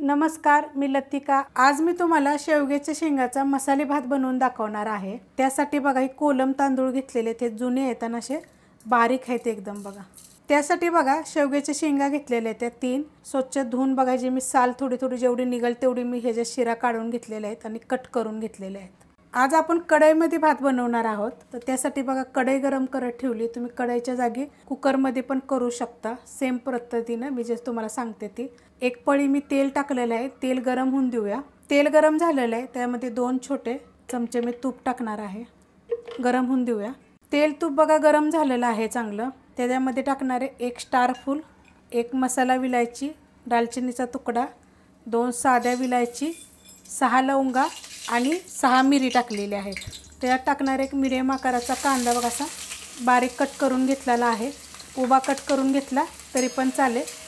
नमस्कार, मी लतिका। आज मी तुम्हाला शेवग्याच्या शेंगाचा मसाले भात बनवून दाखवणार आहे। त्यासाठी बघा ही कोलम तांदूळ घेतलेले, ते जुने आहेत आणि असे बारीक आहेत एकदम बघा। त्यासाठी बघा शेवग्याच्या शेंगा घेतलेल्या आहेत, त्या 3 स्वच्छ धुवून बघा, जी मी साल थोडी थोडी जेवढी निघल तेवढी मी ह्याच्या शिरा काढून घेतलेल्या आहेत आणि कट करून घेतलेले आहेत। आज आपण कढईमध्ये भात बनवणार आहोत, तर त्यासाठी बघा कढई गरम करत ठेवली। तुम्ही कढईच्या जागी कुकरमध्ये पण करू शकता, सेम पद्धतीने मी जे तुम्हाला सांगते ती। एक पळी मी तेल टाकलेलं आहे, तेल गरम होऊन देऊया। तेल गरम झालेलं आहे, त्यामध्ये 2 छोटे चमचे मी तूप टाकणार आहे, गरम होऊन देऊया। तेल तूप बघा गरम झालेलं आहे चांगलं। त्याच्यामध्ये टाकणारे 1 स्टार फूल, 1 मसाला विलायची, दालचिनीचा तुकडा, 2 साध्या विलायची, 6 लवंगा आणि 6 मिरी टाकलेली आहेत। त्यात टाकणारे 1 मीडियम आकाराचा कांदा बघा, असा बारीक कट करून घेतलेला आहे। उभा कट करून घेतला तरी पण चालेल।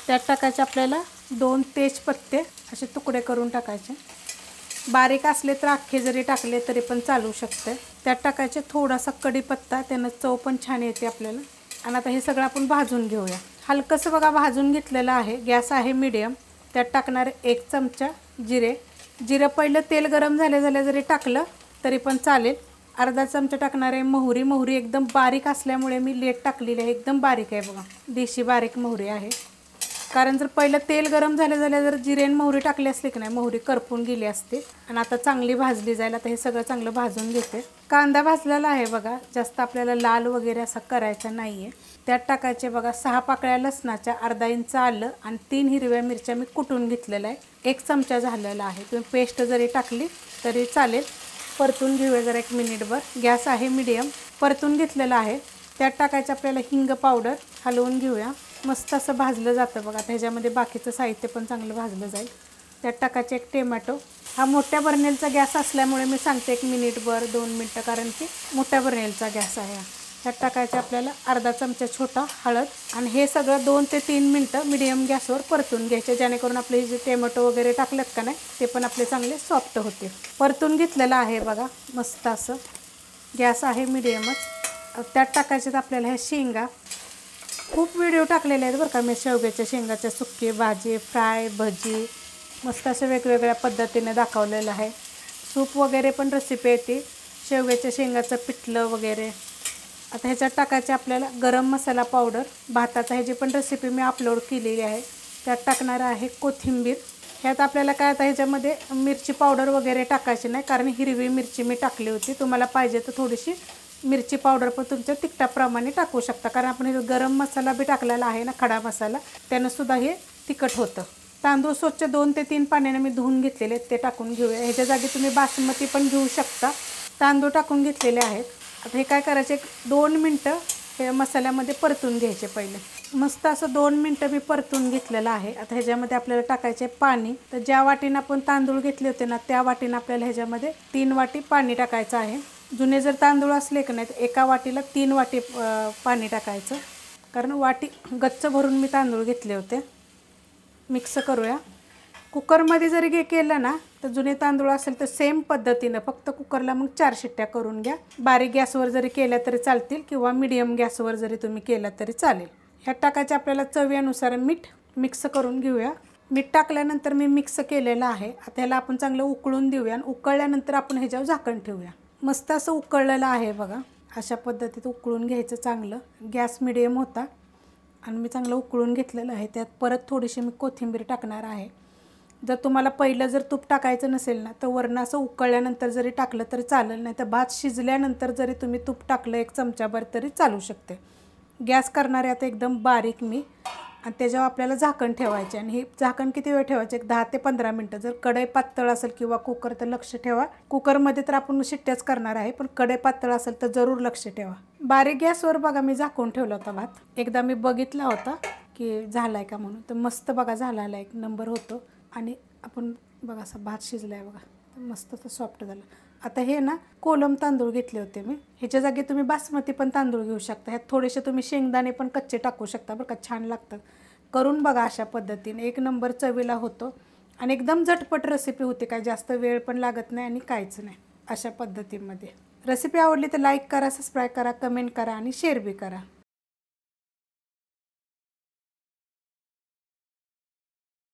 त्यात टाकायचे आपल्याला 2 तेजपत्ते, असे तुकडे करून टाकायचे। बारीक असले तर अख्खे जरी टाकले तरी पण चालू शकते। त्यात टाकायचे थोडासा कढीपत्ता, त्यानं चव पण छान येते आपल्याला। आणि आता हे सगळं आपण भाजून घेऊया। हलकंसं बघा भाजून घेतलेलं आहे, गॅस आहे मीडियम। त्यात टाकणारे 1 चमचा जिरे, जिरं पहिलं तेल गरम झाले जरी टाकलं तरी पण चालेल। अर्धा चमचा टाकणार आहे मोहरी, मोहरी एकदम बारीक असल्यामुळे मी लेट टाकलेली आहे, एकदम बारीक आहे बघा, देशी बारीक मोहरी आहे। कारण जर पहिलं तेल गरम झाले जर जिरे आणि मोहरी टाकली असली की नाही, मोहरी करपून गेली असते। आणि आता चांगली भाजली जाईल। आता हे सगळं चांगलं भाजून घेते। कांदा भाजलेला आहे बघा, जास्त आपल्याला लाल वगैरे असा करायचा नाही आहे। त्यात टाकायचे बघा 6 पाकळ्या लसणाच्या, अर्धा इंच आलं आणि 3 हिरव्या मिरच्या मी कुटून घेतलेल्या आहे, 1 चमचा झालेला आहे। तुम्ही पेस्ट जरी टाकली तरी चालेल। परतून घेऊया जरा 1 मिनिटभर, गॅस आहे मीडियम। परतून घेतलेलं आहे। त्यात टाकायचं आपल्याला हिंग पावडर, हलवून घेऊया। मस्त असं भाजलं जातं बघा। त्याच्यामध्ये बाकीचं साहित्य पण चांगलं भाजलं जाईल। त्यात टाकायचे 1 टोमॅटो। हा मोठ्या बर्नेलचा गॅस असल्यामुळे मी सांगते 1 मिनिटभर 2 मिनटं, कारण की मोठ्या बर्नेलचा गॅस आहे। त्यात टाकायचे आपल्याला अर्धा चमचा छोटा हळद आणि हे सगळं 2 ते 3 मिनटं मीडियम गॅसवर परतून घ्यायचे, जेणेकरून आपले जे टोमॅटो वगैरे टाकलेत का नाही ते पण आपले चांगले सॉफ्ट होते। परतून घेतलेलं आहे बघा मस्त असं, गॅस आहे मीडियमच। त्यात टाकायचे आपल्याला हे शेंगा। खूप व्हिडिओ टाकलेले आहेत बरं का मी शेवग्याच्या शेंगाच्या, सुक्की भाजी, फ्राय, भजी, मस्त असं वेगवेगळ्या पद्धतीने दाखवलेलं आहे। सूप वगैरे पण रेसिपी येते, शेवग्याच्या शेंगाचं पिठलं वगैरे। आता ह्याच्यात टाकायचे आपल्याला गरम मसाला पावडर, भाताचा ह्याची पण रेसिपी मी अपलोड केलेली आहे। त्यात टाकणार आहे कोथिंबीर। ह्यात आपल्याला काय आता ह्याच्यामध्ये मिरची पावडर वगैरे टाकायची नाही, कारण हिरवी मिरची मी टाकली होती। तुम्हाला पाहिजे तर थोडीशी मिरची पावडर पण तुमच्या तिखटाप्रमाणे टाकू शकता, कारण आपण हे गरम मसाला बी टाकलेला आहे ना, खडा मसाला, त्यानं सुद्धा हे तिखट होतं। तांदूळ स्वच्छ 2 ते 3 पाण्याने मी धुवून घेतलेले, ते टाकून घेऊया। ह्याच्या जागी तुम्ही बासमती पण घेऊ शकता। तांदूळ टाकून घेतलेले आहेत। आता हे काय करायचे, 2 मिनटं हे मसाल्यामध्ये परतून घ्यायचे पहिले। मस्त असं 2 मिनटं मी परतून घेतलेलं आहे। आता ह्याच्यामध्ये आपल्याला टाकायचे पाणी। तर ज्या वाटीनं आपण तांदूळ घेतले होते ना, त्या वाटीनं आपल्याला ह्याच्यामध्ये 3 वाटी पाणी टाकायचं आहे। जुने जर तांदूळ असले की नाही तर एका वाटीला 3 वाटी पाणी टाकायचं, कारण वाटी गच्च भरून मी तांदूळ घेतले होते। मिक्स करूया। कुकरमध्ये जरी केलं ना तर जुने तांदूळ असेल तर सेम पद्धतीनं, फक्त कुकरला मग 4 शिट्ट्या करून घ्या। बारीक गॅसवर जरी केल्या तरी चालतील किंवा मीडियम गॅसवर जरी तुम्ही केला तरी चालेल। ह्यात टाकायचे आपल्याला चवीनुसार मीठ, मिक्स करून घेऊया। मीठ टाकल्यानंतर मी मिक्स केलेलं आहे। आता ह्याला आपण चांगलं उकळून देऊया आणि उकळल्यानंतर आपण ह्याच्यावर झाकण ठेवूया। मस्त असं उकळलेलं आहे बघा, अशा पद्धतीत उकळून घ्यायचं चांगलं। गॅस मीडियम होता आणि मी चांगलं उकळून घेतलेलं आहे। त्यात परत थोडीशी मी कोथिंबीर टाकणार आहे। जर तुम्हाला पहिलं जर तूप टाकायचं नसेल ना तर वरनं असं उकळल्यानंतर जरी टाकलं तरी चालेल, नाही तर भात शिजल्यानंतर जरी तुम्ही तूप टाकलं 1 चमचाभर तरी चालू शकते। गॅस करणारे आता एकदम बारीक मी, आणि त्याच्यावर आपल्याला झाकण ठेवायचे। आणि हे झाकण किती वेळ ठेवायचे, 10 ते 15 मिनटं। जर कढई पातळ असेल किंवा कुकर तर लक्ष ठेवा, कुकरमध्ये तर आपण शिट्ट्याच करणार आहे, पण कढई पातळ असेल तर जरूर लक्ष ठेवा। बारीक गॅसवर बघा मी झाकून ठेवला होता भात। एकदा मी बघितला होता की झालाय का म्हणून, तर मस्त बघा झालेला, 1 नंबर होतो। आणि आपण बघा असा भात शिजलाय बघा, तर मस्त तर सॉफ्ट झालं। आता हे ना कोलम तांदूळ घेतले होते मी, ह्याच्या जागी तुम्ही बासमती पण तांदूळ घेऊ शकता। ह्यात थोडेसे तुम्ही शेंगदाणे पण कच्चे टाकू शकता बरं का, छान लागतं। करून बघा अशा पद्धतीने, 1 नंबर चवीला होतो आणि एकदम झटपट रेसिपी होते, काय जास्त वेळ पण लागत नाही आणि काहीच नाही। अशा पद्धतीमध्ये रेसिपी आवडली तर लाईक करा, सबस्क्राईब करा, कमेंट करा आणि शेअर बी करा।